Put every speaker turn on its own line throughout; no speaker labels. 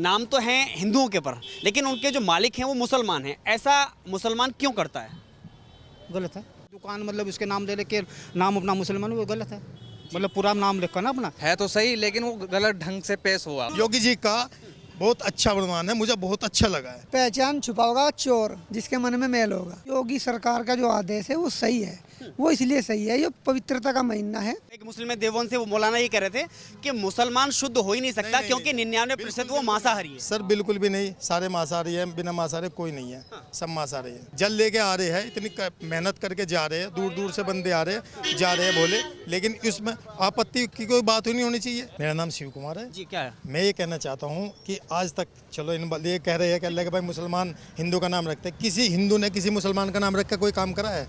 नाम तो हैं हिंदुओं के पर, लेकिन उनके जो मालिक हैं वो मुसलमान हैं। ऐसा मुसलमान क्यों करता है?
गलत है। दुकान मतलब उसके नाम दे के नाम अपना मुसलमान, वो गलत है। मतलब पूरा नाम लिखा ना अपना
है तो सही, लेकिन वो गलत ढंग से पेश हुआ।
योगी जी का बहुत अच्छा वर्तमान है, मुझे बहुत अच्छा लगा है।
पहचान छुपाओगा चोर जिसके मन में मैल होगा। योगी सरकार का जो आदेश है वो सही है, वो इसलिए सही है, ये पवित्रता का महीना है।
एक मुस्लिम देवबंद से वो मौलाना ये कह रहे थे कि मुसलमान शुद्ध हो ही नहीं सकता, क्योंकि 99% वो मांसाहारी है।
सर बिल्कुल भी नहीं, सारे मांसाहारी हैं, बिना मांसाहारी कोई नहीं है, सब मांसाहारी है। जल लेके आ रहे हैं, इतनी मेहनत करके जा रहे हैं, दूर दूर से बंदे आ रहे हैं, जा रहे हैं बोले, लेकिन इसमें आपत्ति की कोई बात ही नहीं होनी चाहिए। मेरा नाम शिव कुमार है
जी। क्या है?
मैं ये कहना चाहता हूँ कि आज तक चलो इन ये कह रहे हैं कि अल्लाह के भाई मुसलमान हिंदू का नाम रखते हैं, किसी हिंदू ने किसी मुसलमान का नाम रख कर कोई काम करा है?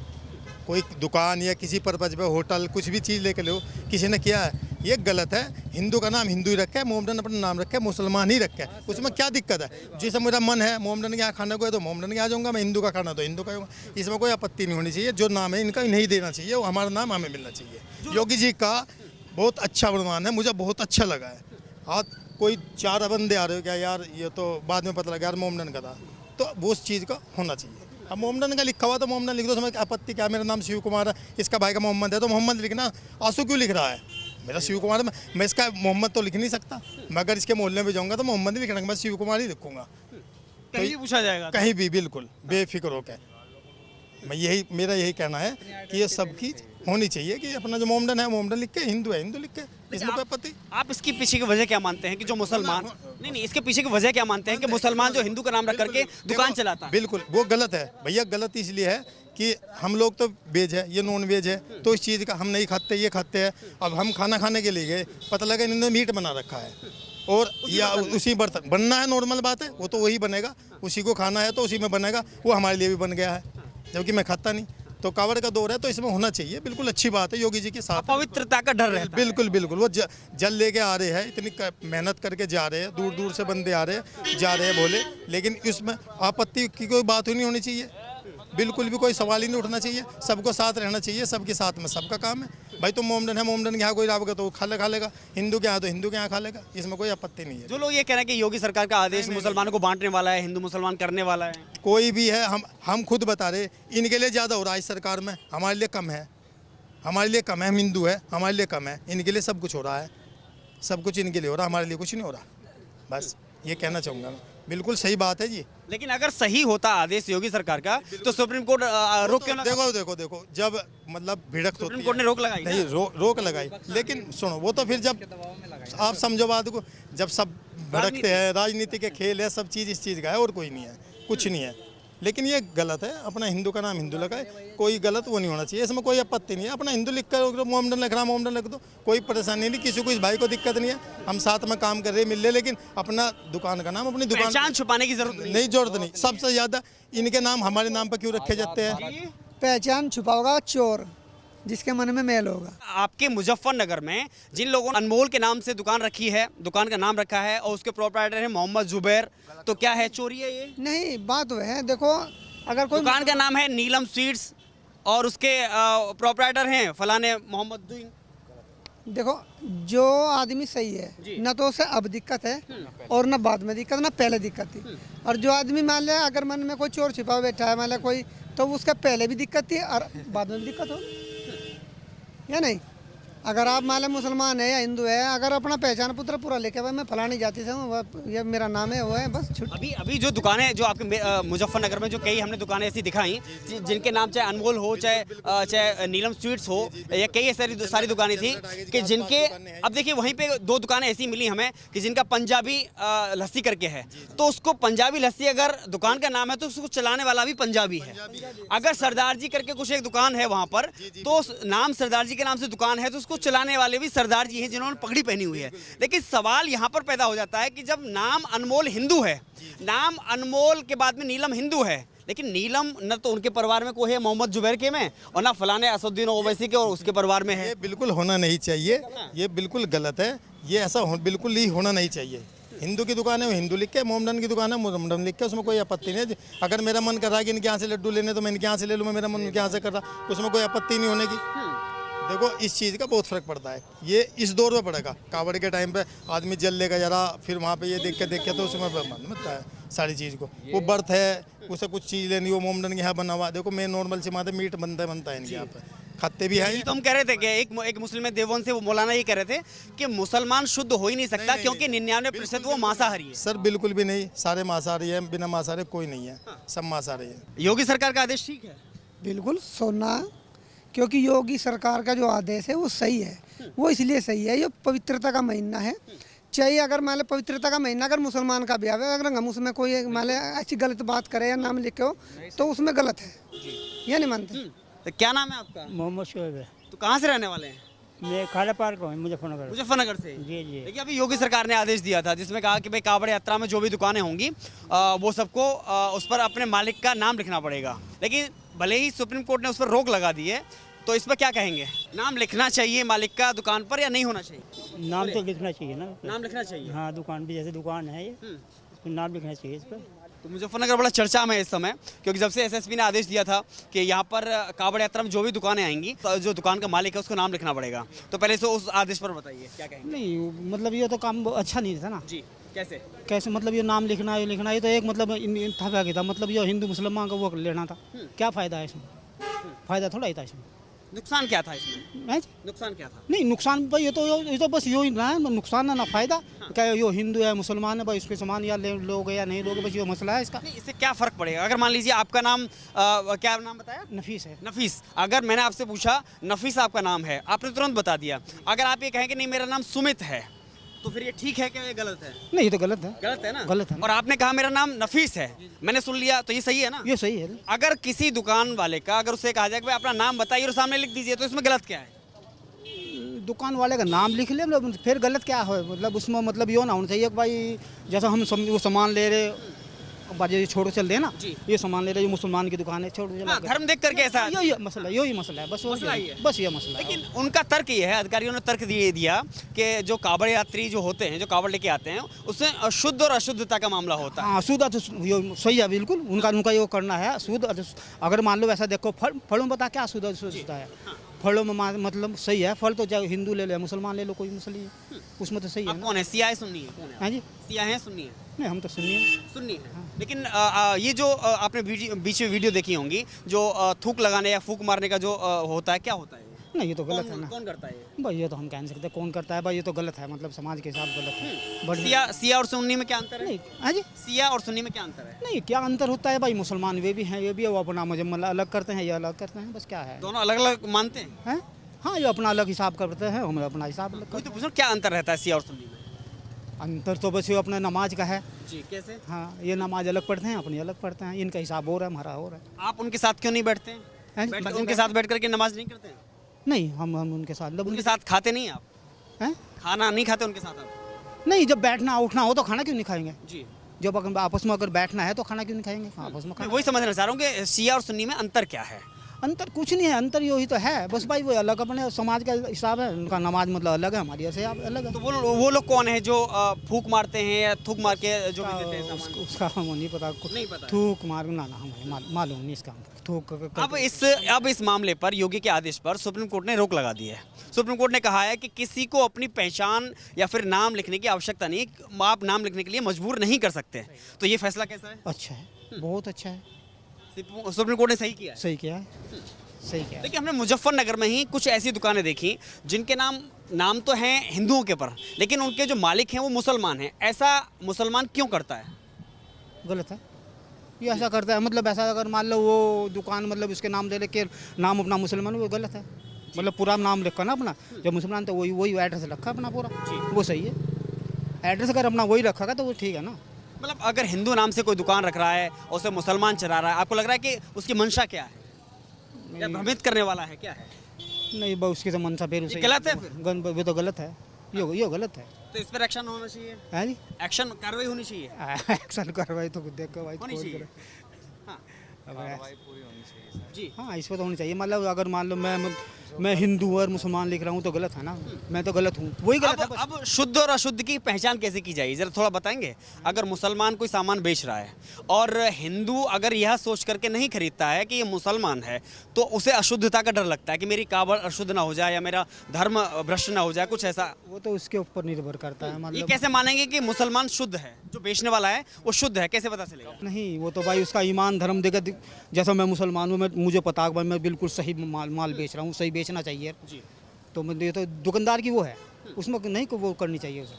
कोई दुकान या किसी पर्पज पे होटल कुछ भी चीज़ लेके लो, किसी ने किया है? ये गलत है। हिंदू का नाम हिंदू ही रखा है, मोहम्मदन अपना नाम रखा है, मुसलमान ही रखा है, उसमें क्या दिक्कत है? जैसे मेरा मन है मोहम्मदन के यहाँ खाने को है तो मोहम्मदन के यहाँ जाऊँगा, मैं हिंदू का खाना तो हिंदू का होगा, इसमें कोई आपत्ति नहीं होनी चाहिए। जो नाम है इनका नहीं देना चाहिए, वो हमारा नाम हमें मिलना चाहिए। योगी जी का बहुत अच्छा वर्तमान है, मुझे बहुत अच्छा लगा है। आज कोई 4 बंदे आ रहे हो क्या यार, ये तो बाद में पता लगा यार मोहम्मदन का था, तो वो उस चीज़ का होना चाहिए। अब मोहम्मदन का लिखा हुआ तो मोहम्मदन लिख दो, समझ आपत्ति क्या? मेरा नाम शिव कुमार है, इसका भाई का मोहम्मद है तो मोहम्मद लिखना। आंसू क्यों लिख रहा है? मेरा शिव कुमार है, मैं इसका मोहम्मद तो लिख नहीं सकता। मैं अगर इसके मोहल्ले में जाऊँगा तो मोहम्मद ही लिखना, मैं शिव कुमार ही लिखूँगा।
कहीं भी पूछा जाएगा तो?
कहीं भी, बिल्कुल बेफिक्र होकर। मैं मेरा यही कहना है कि ये सबकी होनी चाहिए कि अपना जो मोहम्मदन है मोहम्मदन लिख के, हिंदू है हिंदू लिख के, इसमें कोई आपत्ति।
आप इसके पीछे की वजह क्या मानते हैं कि जो मुसलमान नहीं, इसके पीछे की वजह क्या मानते हैं कि मुसलमान जो हिंदू का नाम रख करके दुकान चलाता है?
बिल्कुल वो गलत है भैया, गलत इसलिए है कि हम लोग तो वेज है, ये नॉन वेज है, तो इस चीज़ का हम नहीं खाते, ये खाते हैं। अब हम खाना खाने के लिए गए, पता लगा इन्होंने मीट बना रखा है और या उसी बर्तन बनना है, नॉर्मल बात है, वो तो वही बनेगा, उसी को खाना है तो उसी में बनेगा, वो हमारे लिए भी बन गया है, जबकि मैं खाता नहीं। तो कावड़ का दौर है तो इसमें होना चाहिए, बिल्कुल अच्छी बात है। योगी जी के साथ
पवित्रता का डर रहता है।
बिल्कुल बिल्कुल, वो जल लेके आ रहे हैं, इतनी मेहनत करके जा रहे हैं, दूर दूर से बंदे आ रहे हैं, जा रहे हैं बोले, लेकिन इसमें आपत्ति की कोई बात ही नहीं होनी चाहिए। बिल्कुल भी कोई सवाल ही नहीं उठना चाहिए, सबको साथ रहना चाहिए, सबके साथ में सबका काम है। भाई तुम मोहम्मदन है, मोहम्मदन के यहाँ कोई रावगा तो खा लेगा, हिंदू के यहाँ तो हिंदू के यहाँ खा लेगा, इसमें कोई आपत्ति नहीं है।
जो लोग ये कह रहे हैं कि योगी सरकार का आदेश मुसलमानों को बांटने वाला है, हिंदू मुसलमान करने वाला है,
कोई भी है, हम खुद बता रहे, इनके लिए ज़्यादा हो रहा है इस सरकार में, हमारे लिए कम है, हमारे लिए कम है। हम हिंदू है, हमारे लिए कम है, इनके लिए सब कुछ हो रहा है, सब कुछ इनके लिए हो रहा है, हमारे लिए कुछ नहीं हो रहा। बस ये कहना चाहूँगा मैं, बिल्कुल सही बात है जी।
लेकिन अगर सही होता आदेश योगी सरकार का तो सुप्रीम कोर्ट रोक क्यों लगा?
देखो जब मतलब भिड़क होती
सुप्रीम कोर्ट ने रोक लगाई
नहीं, रोक लगाई, लेकिन सुनो वो तो फिर जब आप समझो बात को, जब सब भड़कते हैं, राजनीति के खेल है, सब चीज़ इस चीज़ का है और कोई नहीं है, कुछ नहीं है। लेकिन ये गलत है, अपना हिंदू का नाम हिंदू लगाए, कोई गलत वो नहीं होना चाहिए, इसमें कोई आपत्ति नहीं है। अपना हिंदू लिख कर मोहम्मदन लिख रहा, मोहम्मदन लिख दो, कोई परेशानी नहीं, किसी को इस भाई को दिक्कत नहीं है, हम साथ में काम कर रहे मिल रहे, लेकिन अपना दुकान का नाम अपनी दुकान,
पहचान छुपाने की जरूरत
नहीं, जरूरत नहीं। सबसे ज़्यादा इनके नाम हमारे नाम पर क्यों रखे जाते हैं?
पहचान छुपाओगा चोर जिसके मन में मैल होगा।
आपके मुजफ्फरनगर में जिन लोगों ने अनमोल के नाम से दुकान रखी है, दुकान का नाम रखा है और उसके प्रोप्राइटर है मोहम्मद जुबैर, तो क्या है, चोरी है ये?
नहीं, बात वह है, देखो अगर कोई
दुकान का नाम है नीलम स्वीट्स और उसके प्रोप्राइटर हैं फलाने मोहम्मद दुइन।
देखो जो आदमी सही है, न तो उसे अब दिक्कत है और न बाद में दिक्कत, न पहले दिक्कत थी। और जो आदमी मान ले अगर मन में कोई चोर छिपा बैठा है, मान ले कोई, तो उसका पहले भी दिक्कत थी और बाद में भी दिक्कत हो, या नहीं? अगर आप मान लें मुसलमान है या हिंदू है, अगर अपना पहचान पत्र पूरा लेके भाई मैं फलानी जाति से हूँ, ये मेरा नाम है, वो है, बस छुट।
अभी जो दुकानें जो आपके मुजफ्फरनगर में जो कई हमने दुकानें ऐसी दिखाई जिनके नाम चाहे अनमोल हो, चाहे नीलम स्वीट्स हो, या कई सारी दुकानें थी कि जिनके, अब देखिए वहीं पे 2 दुकानें ऐसी मिली हमें कि जिनका पंजाबी लस्सी करके है, तो उसको पंजाबी लस्सी अगर दुकान का नाम है तो उसको चलाने वाला भी पंजाबी है। अगर सरदार जी करके कुछ एक दुकान है वहाँ पर, तो नाम सरदार जी के नाम से दुकान है तो उसको चलाने वाले भी सरदार जी हैं जिन्होंने पगड़ी पहनी हुई है। लेकिन सवाल यहाँ पर पैदा हो जाता है कि जब नाम अनमोल हिंदू है, नाम अनमोल के बाद में नीलम हिंदू है, लेकिन नीलम न तो उनके परिवार में कोई है मोहम्मद जुबैर के में और ना फलाने असदुद्दीन ओवैसी के और उसके परिवार में है।
ये बिल्कुल होना नहीं चाहिए, ये बिल्कुल गलत है, ये ऐसा बिल्कुल ही होना नहीं चाहिए। हिंदू की दुकान है वो हिंदू लिख के, मोहम्मदन की दुकान है मोहम्मदन लिख के, उसमें कोई आपत्ति नहीं है। अगर मेरा मन कर रहा है कि इनके यहाँ से लड्डू लेने तो मैं इनके यहाँ से ले लूँ, मेरा मन इनके यहाँ से कर रहा, उसमें कोई आपत्ति नहीं होने की। देखो इस चीज़ का बहुत फर्क पड़ता है, ये इस दौर में पड़ेगा। कावड़ के टाइम पे आदमी जल लेगा जरा, फिर वहाँ पे ये देख के तो उसमें मन मचता है सारी चीज़ को। वो बर्थ है, उसे कुछ चीज़ लेनी हो, मोमडन के यहाँ बना हुआ। देखो मैं नॉर्मल सी माते मीट बनता है इनके यहाँ पे, खाते भी हैं।
तो हम कह रहे थे कि एक मुस्लिम में देवबंद से वो मौलाना ये कह रहे थे कि मुसलमान शुद्ध हो ही नहीं सकता क्योंकि 99% वो मांसाहारी है।
सर बिल्कुल भी नहीं, सारे मांसाहारी हैं, बिना मांसाहारी कोई नहीं है, सब मांसाहारी है।
योगी सरकार का आदेश ठीक है?
बिल्कुल सोना, क्योंकि योगी सरकार का जो आदेश है वो सही है। वो इसलिए सही है, ये पवित्रता का महीना है। चाहिए अगर मान लो पवित्रता का महीना अगर मुसलमान का भी आवे, अगर हम उसमें कोई मान लो ऐसी गलत बात करे या नाम लिखे हो तो उसमें गलत है, ये नहीं मानते।
तो क्या नाम है आपका?
मोहम्मद शोएब है।
तो कहाँ से रहने वाले हैं?
मैं खाला पार्क हूँ मुजफ्फरनगर।
मुजफ्फरनगर से।
जी जी।
देखिए अभी योगी सरकार ने आदेश दिया था जिसमें कहा कि भाई कावड़ यात्रा में जो भी दुकानें होंगी वो सबको उस पर अपने मालिक का नाम लिखना पड़ेगा। लेकिन भले ही सुप्रीम कोर्ट ने उस पर रोक लगा दी है, तो इस पर क्या कहेंगे? नाम लिखना चाहिए मालिक का दुकान पर या नहीं होना चाहिए?
नाम तो लिखना चाहिए ना।
नाम लिखना चाहिए।
हाँ, दुकान भी जैसे दुकान है ये, तो नाम लिखना चाहिए इस पर।
तो मुजफ्फरनगर बड़ा चर्चा में है इस समय, क्योंकि जब से एसएसपी ने आदेश दिया था कि यहाँ पर कावड़ यात्रा में जो भी दुकानें आएंगी तो जो दुकान का मालिक है उसको नाम लिखना पड़ेगा। तो पहले से उस आदेश पर बताइए क्या कहेंगे?
नहीं मतलब ये तो काम अच्छा नहीं था ना।
जी कैसे?
कैसे मतलब ये नाम लिखना ये तो एक मतलब था क्या था, मतलब ये हिंदू मुसलमान का वो लेना था। क्या फ़ायदा है इसमें? फ़ायदा थोड़ा ही था इसमें।
नुकसान क्या था इसमें?
है जी?
नुकसान क्या था?
नहीं नुकसान भाई ये तो बस यो ही ना है, नुकसान ना फ़ायदा। क्या यो हिंदू है मुसलमान है भाई, इसके समान या लोगे या नहीं लोगे, बस ये मसला है इसका।
नहीं, इससे क्या फ़र्क पड़ेगा? अगर मान लीजिए आपका नाम क्या नाम बताया?
नफीस है।
नफीस। अगर मैंने आपसे पूछा नफीस आपका नाम है, आपने तुरंत बता दिया। अगर आप ये कहें कि नहीं मेरा नाम सुमित है, तो फिर ये ठीक है क्या ये गलत है?
नहीं ये तो गलत है।
गलत है ना?
गलत है।
और आपने कहा मेरा नाम नफीस है, मैंने सुन लिया, तो ये सही है ना?
ये सही है।
अगर किसी दुकान वाले का अगर उससे कहा जाए कि भाई अपना नाम बताइए और सामने लिख दीजिए, तो इसमें गलत क्या है?
दुकान वाले का नाम लिख ले, मतलब फिर गलत क्या है? मतलब उसमें मतलब ये ना होना चाहिए कि भाई जैसा हम वो सामान ले रहे बाजे छोड़ चल दे ना, ये सामान ले रहे, ये मुसलमान की दुकान है, छोड़
हाँ, धर्म देख करके ऐसा है।
यही मसला है बस
मसला ही है।
बस ये मसला है।
लेकिन उनका तर्क ये है, अधिकारियों ने तर्क दिया कि जो कावड़ यात्री जो होते हैं, जो कावड़ लेके आते हैं, उसमें शुद्ध और अशुद्धता का मामला होता है।
हाँ शुद्ध ये सही है बिल्कुल, उनका ये करना है शुद्ध। अगर मान लो वैसा देखो फलों बता क्या शुद्ध अशुद्धता है। फलों में मतलब सही है, फल तो चाहे हिंदू ले लो मुसलमान ले लो, कोई मसला नहीं है उसमें, तो सही है
आप
ना।
कौन है? सिया है सुन्नी है? कौन है?
हाँ जी,
सिया है सुन्नी है?
नहीं हम तो सुनिए।
सुन्नी है। लेकिन ये जो आपने बीच में वीडियो देखी होंगी, जो थूक लगाने या फूक मारने का जो होता है, क्या होता है?
नहीं ये तो गलत है ना
कौन करता है ये?
भाई, ये तो हम कह नहीं सकते कौन करता है भाई, ये तो गलत है, मतलब समाज के हिसाब गलत है। बट
सिया और सुन्नी में क्या अंतर है?
नहीं हाँ जी,
सिया और सुन्नी में क्या अंतर है?
नहीं क्या अंतर होता है भाई, मुसलमान वे भी हैं, ये भी है, वो अपना मुजम्मल अलग करते हैं, ये अलग करते हैं, बस क्या है।
दोनों अलग अलग मानते हैं?
हैं? हाँ ये अपना अलग हिसाब करते हैं, हम अपना हिसाब अलग
वही
करते
तो पूछ रहा हूँ, क्या अंतर रहता है सिया और सुन्नी में?
हैं। अंतर तो बस ये अपना नमाज का है।
जी कैसे?
हाँ ये नमाज अलग पढ़ते हैं, अपनी अलग पढ़ते हैं, इनका हिसाब हो रहा है, हमारा हो रहा है।
आप उनके साथ क्यों नहीं बैठते हैं?
हैं जी?
उनके साथ बैठ करके नमाज नहीं करते हैं?
नहीं हम उनके साथ मतलब
उनके साथ खाते नहीं आप?
हैं?
खाना नहीं खाते उनके साथ आप?
नहीं, जब बैठना उठना हो तो खाना क्यों नहीं खाएंगे?
जी
जब अगर आपस में अगर बैठना है तो खाना क्यों नहीं खाएंगे? आपस में
मैं
खाना।
वही समझना चाह रहा हूँ कि सिया और सुन्नी में अंतर क्या है?
अंतर कुछ नहीं है, अंतर यही तो है बस भाई, वो अलग अपने समाज का हिसाब है, उनका नमाज मतलब अलग है, हमारी ऐसे अलग है।
तो वो लोग कौन है जो फूक मारते हैं या थूक मार के जो भी देते हैं सामान?
उसका हमें नहीं पता।
नहीं पता है।
थूक मार ना हमें मालूम नहीं इसका थूक।
अब इस मामले पर योगी के आदेश पर सुप्रीम कोर्ट ने रोक लगा दी है। सुप्रीम कोर्ट ने कहा है कि किसी को अपनी पहचान या फिर नाम लिखने की आवश्यकता नहीं, आप नाम लिखने के लिए मजबूर नहीं कर सकते। तो ये फैसला कैसा है?
अच्छा है, बहुत अच्छा है,
सुप्रीम कोर्ट ने सही किया है।
सही किया है, सही किया है।
देखिए हमने मुजफ्फरनगर में ही कुछ ऐसी दुकानें देखी जिनके नाम तो हैं हिंदुओं के पर, लेकिन उनके जो मालिक हैं वो मुसलमान हैं। ऐसा मुसलमान क्यों करता है?
गलत है, ये ऐसा करता है, मतलब ऐसा अगर मान लो वो दुकान मतलब उसके नाम दे लेके नाम अपना मुसलमान, वो गलत है। मतलब पूरा नाम लिखा ना अपना, जब मुसलमान तो वही एड्रेस रखा अपना पूरा, वो सही है। एड्रेस अगर अपना वही रखा तो वो ठीक है ना।
मतलब अगर हिंदू नाम से कोई दुकान रख रहा है और उसे मुसलमान चला रहा है, आपको लग रहा है कि उसकी मंशा क्या है? या भ्रमित करने वाला है, क्या है?
नहीं बस उसकी तो मनसा फिर उसे
गलत है फिर?
वो तो गलत है, ये गलत है।
तो इस पर एक्शन होना चाहिए,
है जी,
एक्शन कार्रवाई होनी चाहिए।
एक्शन कार्रवाई तो देख के भाई
होनी
छोड़
चाहिए।
दे।
हाँ
अब
जी
हाँ इस पर तो होनी चाहिए, मतलब अगर मान लो मैं मैं हिंदू और मुसलमान लिख रहा हूँ तो गलत है ना, मैं तो गलत हूँ, वही गलत है बस।
अब शुद्ध और अशुद्ध की पहचान कैसे की जाएगी, जरा थोड़ा बताएंगे। अगर मुसलमान कोई सामान बेच रहा है और हिंदू अगर यह सोच करके नहीं खरीदता है कि ये मुसलमान है, तो उसे अशुद्धता का डर लगता है कि मेरी कावड़ अशुद्ध ना हो जाए या मेरा धर्म भ्रष्ट ना हो जाए, कुछ ऐसा।
वो तो उसके ऊपर निर्भर करता है,
ये
मतलब
कैसे मानेंगे कि मुसलमान शुद्ध है, जो बेचने वाला है वो शुद्ध है, कैसे पता चलेगा?
नहीं, वो तो भाई उसका ईमान धर्म देगा। जैसा मैं मुसलमान हूँ, मैं मुझे पता है भाई मैं बिल्कुल सही माल बेच रहा हूँ, सही बेचना चाहिए
जी।
तो मैं ये तो दुकानदार की वो है, उसमें नहीं को वो करनी चाहिए उसे।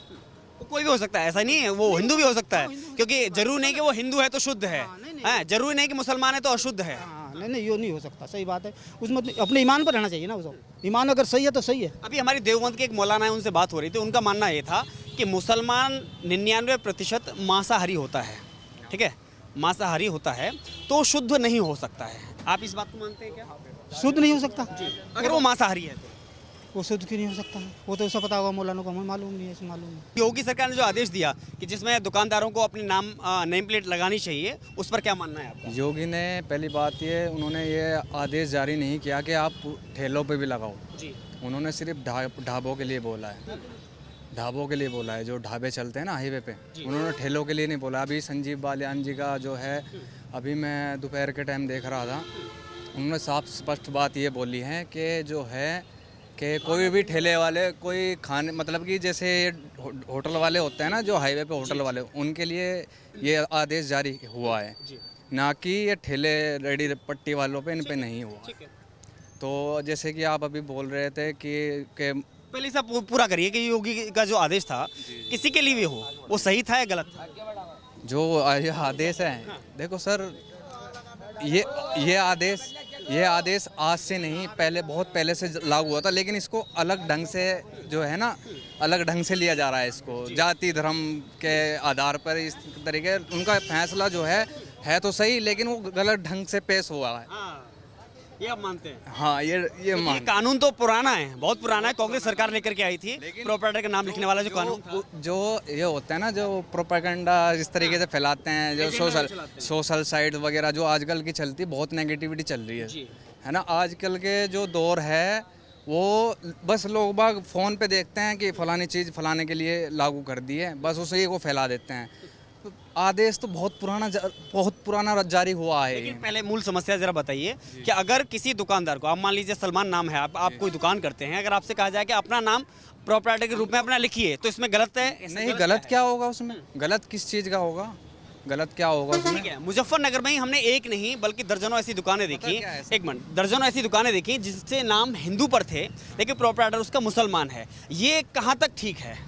वो कोई भी हो सकता है, ऐसा नहीं है, वो हिंदू भी हो सकता है, क्योंकि जरूरी नहीं कि वो हिंदू है तो शुद्ध है, हाँ, जरूरी नहीं कि मुसलमान है तो अशुद्ध है।
हाँ, नहीं ये नहीं हो सकता, सही बात है, उसमें अपने ईमान पर रहना चाहिए ना, उसको ईमान अगर सही है तो सही है।
अभी हमारी देवबंद के एक मौलाना है, उनसे बात हो रही थी, उनका मानना ये था कि मुसलमान 99% मांसाहारी होता है, ठीक है, मांसाहारी होता है तो शुद्ध नहीं हो सकता है। आप इस बात को मानते हैं क्या?
शुद्ध नहीं हो सकता,
अगर वो मांसाहारी है तो
वो शुद्ध क्यों नहीं हो सकता है, वो तो उसे पता होगा, मौलाना को हमें मालूम नहीं है, ऐसे मालूम नहीं।
योगी सरकार ने जो आदेश दिया कि जिसमें दुकानदारों को अपनी नेम प्लेट लगानी चाहिए, उस पर क्या मानना है आपका?
योगी ने पहली बात ये उन्होंने ये आदेश जारी नहीं किया कि आप ठेलों पे भी लगाओ।
जी।
उन्होंने सिर्फ ढाबों के लिए बोला है, ढाबों के लिए बोला है, जो ढाबे चलते हैं ना हाईवे पे, उन्होंने ठेलों के लिए नहीं बोला। अभी संजीव बालियान जी का जो है, अभी मैं दोपहर के टाइम देख रहा था, उन्होंने साफ स्पष्ट बात ये बोली है कि जो है कि कोई भी ठेले वाले कोई खाने, मतलब कि जैसे होटल वाले होते हैं ना, जो हाईवे पे होटल वाले, उनके लिए ये आदेश जारी हुआ है, ना कि ये ठेले रेडी पट्टी वालों पे, इन पे नहीं हुआ। तो जैसे कि आप अभी बोल रहे थे कि
पहले सब पूरा करिए कि योगी का जो आदेश था किसी के लिए भी हो, वो सही था या गलत था?
जो ये आदेश है, देखो सर, ये आदेश आज से नहीं, पहले बहुत पहले से लागू हुआ था, लेकिन इसको अलग ढंग से जो है ना, अलग ढंग से लिया जा रहा है इसको, जाति धर्म के आधार पर इस तरीके। उनका फैसला जो है तो सही, लेकिन वो गलत ढंग से पेश हुआ है।
ये आप मानते हैं?
हाँ, ये
ये कानून तो पुराना है, बहुत पुराना है, कांग्रेस सरकार लेकर के आई थी, प्रोपराइटर का नाम लिखने वाला जो कानून था।
जो ये होता है ना, जो प्रोपेगेंडा इस तरीके से फैलाते हैं, जो सोशल साइट वगैरह जो आजकल की चलती, बहुत नेगेटिविटी चल रही है ना। आजकल के जो दौर है, वो बस लोग बाग फ़ोन पे देखते हैं कि फ़लानी चीज़ फ़लाने के लिए लागू कर दी है, बस उसे को फैला देते हैं। आदेश तो बहुत पुराना जारी हुआ है।
लेकिन पहले मूल समस्या जरा बताइए कि अगर किसी दुकानदार को, आप मान लीजिए सलमान नाम है, आप कोई दुकान करते हैं, अगर आपसे कहा जाए कि अपना नाम प्रोपराइटर के रूप में अपना लिखिए, तो इसमें गलत है?
नहीं, गलत क्या होगा उसमें? गलत किस चीज़ का होगा? गलत क्या होगा उसमें?
ठीक है, मुजफ्फरनगर में ही हमने एक नहीं बल्कि दर्जनों ऐसी दुकानें देखी, एक मिनट, दर्जनों ऐसी दुकानें देखी जिससे नाम हिंदू पर थे लेकिन प्रोपराइटर उसका मुसलमान है। ये कहाँ तक ठीक है?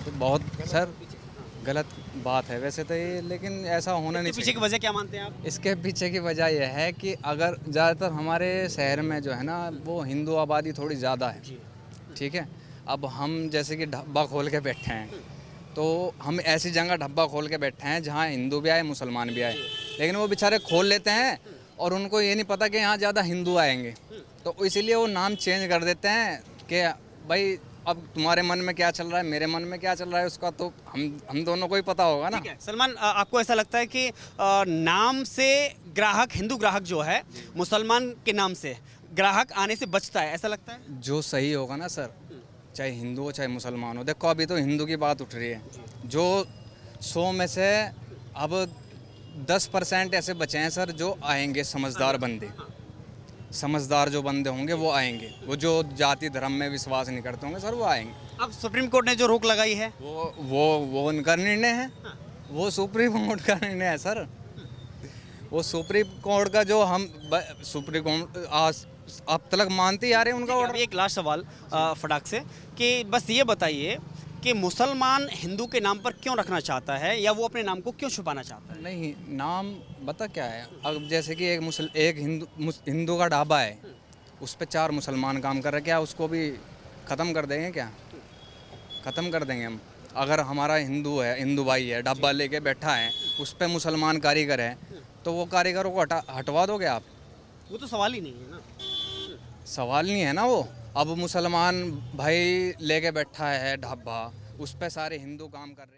तो बहुत सर गलत बात है वैसे तो ये, लेकिन ऐसा होना नहीं
पीछे
चाहिए।
की वजह क्या मानते हैं आप?
इसके पीछे की वजह यह है कि अगर ज़्यादातर हमारे शहर में जो है ना, वो हिंदू आबादी थोड़ी ज़्यादा है, ठीक है। अब हम जैसे कि ढब्बा खोल के बैठे हैं, तो हम ऐसी जगह ढब्बा खोल के बैठे हैं जहाँ हिंदू भी आए, मुसलमान भी आए, लेकिन वो बेचारे खोल लेते हैं और उनको ये नहीं पता कि यहाँ ज़्यादा हिंदू आएंगे, तो इसीलिए वो नाम चेंज कर देते हैं कि भाई अब तुम्हारे मन में क्या चल रहा है, मेरे मन में क्या चल रहा है, उसका तो हम दोनों को ही पता होगा ना।
ठीक है सलमान, आपको ऐसा लगता है कि नाम से ग्राहक, हिंदू ग्राहक जो है मुसलमान के नाम से ग्राहक आने से बचता है, ऐसा लगता है?
जो सही होगा ना सर, चाहे हिंदू हो चाहे मुसलमान हो, देखो अभी तो हिंदू की बात उठ रही है, जो 100 में से अब 10% ऐसे बचे हैं सर जो आएंगे, समझदार बंदे, समझदार जो बंदे होंगे वो आएंगे, वो जो जाति धर्म में विश्वास नहीं करते होंगे सर वो आएंगे।
अब सुप्रीम कोर्ट ने जो रोक लगाई है,
वो उनका निर्णय है, वो सुप्रीम कोर्ट का निर्णय है सर, वो सुप्रीम कोर्ट का जो हम सुप्रीम कोर्ट आज अब तक मानते ही आ रहे हैं उनका ऑर्डर।
एक लास्ट सवाल फटाक से, कि बस ये बताइए कि मुसलमान हिंदू के नाम पर क्यों रखना चाहता है, या वो अपने नाम को क्यों छुपाना चाहता है?
नहीं, नाम बता क्या है, अब जैसे कि एक हिंदू का ढाबा है, उस पे 4 मुसलमान काम कर रहे हैं, क्या उसको भी ख़त्म कर देंगे? क्या ख़त्म कर देंगे हम? अगर हमारा हिंदू भाई है, ढाबा लेके बैठा है, उस पे मुसलमान कारीगर है, तो वो कारीगरों को हटवा दोगे आप?
वो तो सवाल ही नहीं है ना।
सवाल नहीं है ना वो। अब मुसलमान भाई लेके बैठा है ढाबा, उस पे सारे हिंदू काम कर रहे हैं।